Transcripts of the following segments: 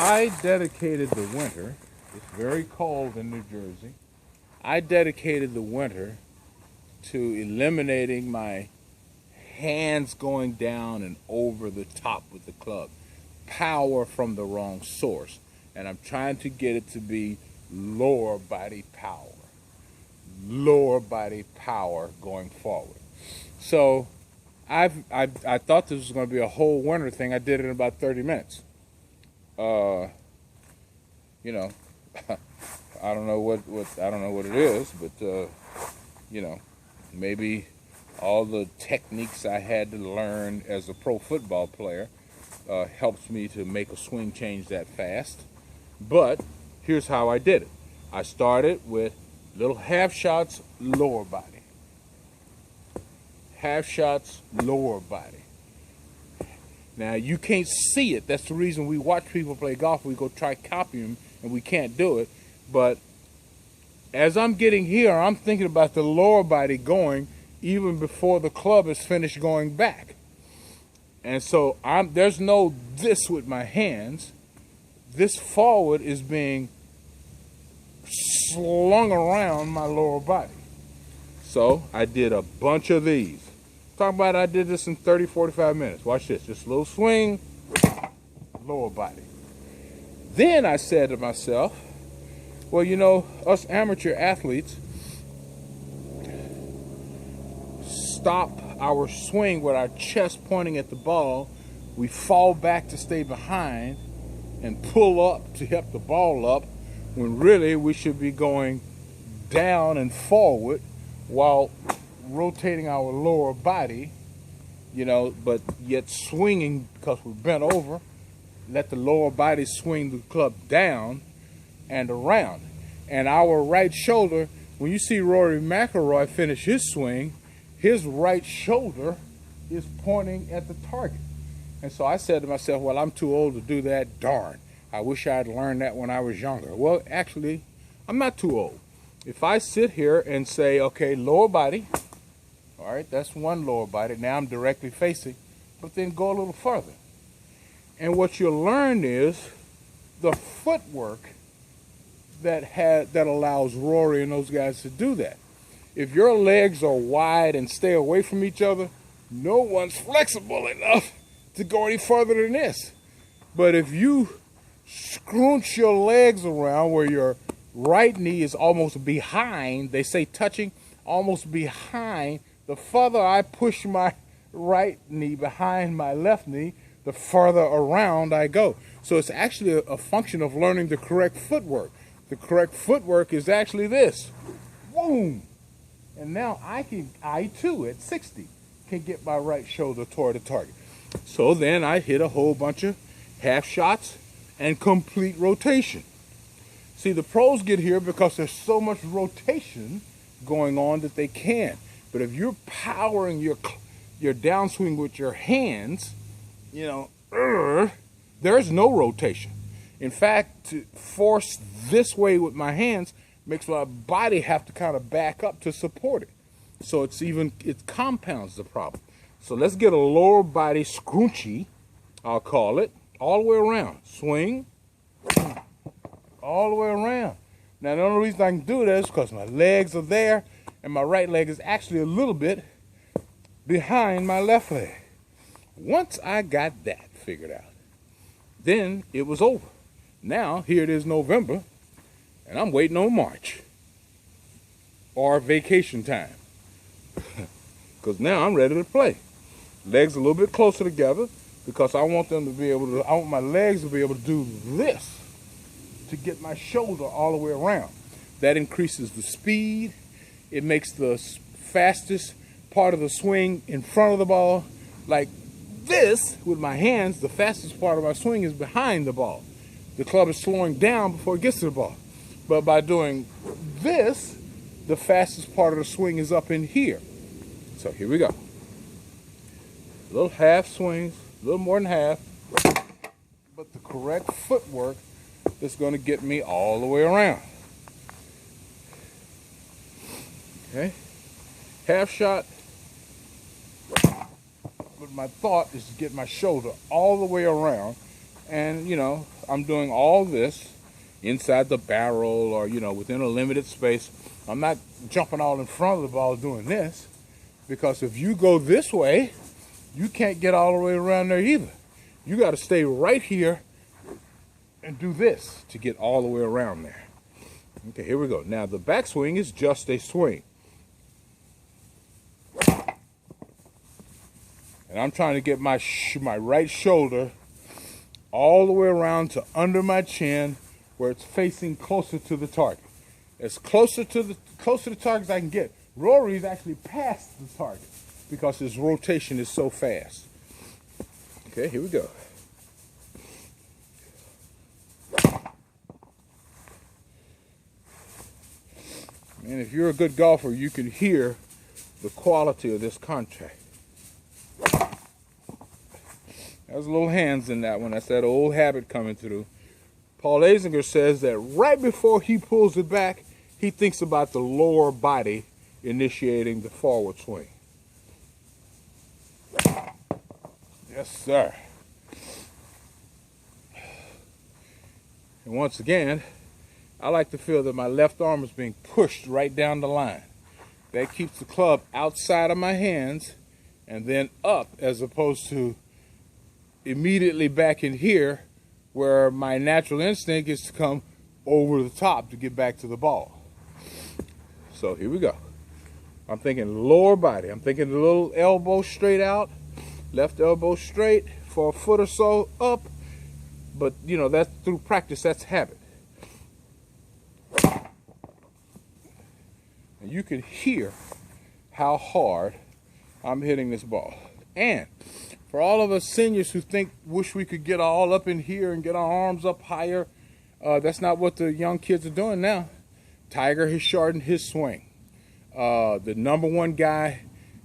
I dedicated the winter, it's very cold in New Jersey. I dedicated the winter to eliminating my hands going down and over the top with the club. Power from the wrong source. And I'm trying to get it to be lower body power. Lower body power going forward. So I thought this was going to be a whole winter thing. I did it in about 30 minutes. You know, I don't know what I don't know what it is, but maybe all the techniques I had to learn as a pro football player helps me to make a swing change that fast. But here's how I did it. I started with little half shots, lower body. Half shots, lower body. Now, you can't see it. That's the reason we watch people play golf. We go try copy them, and we can't do it. But as I'm getting here, I'm thinking about the lower body going even before the club is finished going back. And so there's no this with my hands. This forward is being slung around my lower body. So I did a bunch of these. Talk about I did this in 30, 45 minutes. Watch this. Just a little swing, lower body. Then I said to myself, well, you know, us amateur athletes stop our swing with our chest pointing at the ball. We fall back to stay behind and pull up to help the ball up, when really we should be going down and forward while rotating our lower body, but yet swinging because we're bent over. Let the lower body swing the club down and around. And our right shoulder, when you see Rory McIlroy finish his swing, his right shoulder is pointing at the target. And so I said to myself, well, I'm too old to do that. Darn. I wish I had learned that when I was younger. Well, actually, I'm not too old. If I sit here and say, okay, lower body, all right, that's one lower body. Now I'm directly facing, but then go a little further. And what you'll learn is the footwork that allows Rory and those guys to do that. If your legs are wide and stay away from each other, no one's flexible enough to go any further than this. But if you scrunch your legs around where your right knee is almost behind, they say touching, almost behind, the further I push my right knee behind my left knee, the further around I go. So it's actually a function of learning the correct footwork. The correct footwork is actually this. Boom! And now I too, at 60, can get my right shoulder toward the target. So then I hit a whole bunch of half shots and complete rotation. See, the pros get here because there's so much rotation going on that they can. But if you're powering your downswing with your hands, there's no rotation. In fact, to force this way with my hands makes my body have to kind of back up to support it. So it compounds the problem. So let's get a lower body scrunchy, I'll call it, all the way around. Swing, all the way around. Now the only reason I can do that is because my legs are there and my right leg is actually a little bit behind my left leg. Once I got that figured out, then it was over. Now, here it is November, and I'm waiting on March or vacation time. Because now I'm ready to play. Legs a little bit closer together because I want them to be able to, I want my legs to be able to do this to get my shoulder all the way around. That increases the speed. It makes the fastest part of the swing in front of the ball. Like this, with my hands, the fastest part of my swing is behind the ball. The club is slowing down before it gets to the ball. But by doing this, the fastest part of the swing is up in here. So here we go. Little half swings, a little more than half, but the correct footwork is going to get me all the way around. Okay, half shot, but my thought is to get my shoulder all the way around And, I'm doing all this inside the barrel or, within a limited space. I'm not jumping all in front of the ball doing this, because if you go this way, you can't get all the way around there either. You got to stay right here and do this to get all the way around there. Okay, here we go. Now, the backswing is just a swing. And I'm trying to get my right shoulder all the way around to under my chin, where it's facing closer to the target. As closer to the target as I can get. Rory's actually past the target because his rotation is so fast. Okay, here we go. And if you're a good golfer, you can hear the quality of this contact. There's little hands in that one. That's that old habit coming through. Paul Azinger says that right before he pulls it back, he thinks about the lower body initiating the forward swing. Yes, sir. And once again, I like to feel that my left arm is being pushed right down the line. That keeps the club outside of my hands and then up, as opposed to immediately back in here, where my natural instinct is to come over the top to get back to the ball. So here we go. I'm thinking lower body. I'm thinking a little elbow straight out, left elbow straight for a foot or so up. But, that's through practice, that's habit. And you can hear how hard I'm hitting this ball. And for all of us seniors who wish we could get all up in here and get our arms up higher, that's not what the young kids are doing now. Tiger has shortened his swing. The #1 guy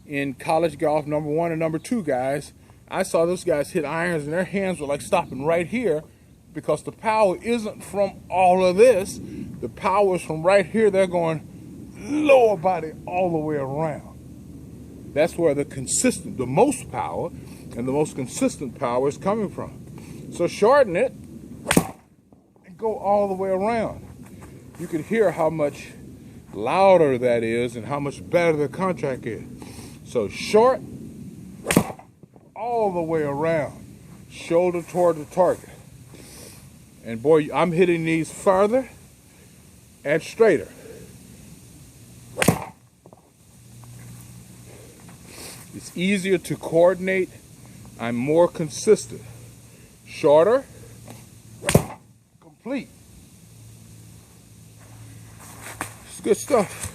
in college golf, #1 and #2 guys, I saw those guys hit irons and their hands were like stopping right here, because the power isn't from all of this. The power is from right here. They're going lower body all the way around. That's where the most power and the most consistent power is coming from. So shorten it and go all the way around. You can hear how much louder that is and how much better the contact is. So short, all the way around, shoulder toward the target. And boy, I'm hitting these farther and straighter. It's easier to coordinate. I'm more consistent. Shorter, complete. It's good stuff.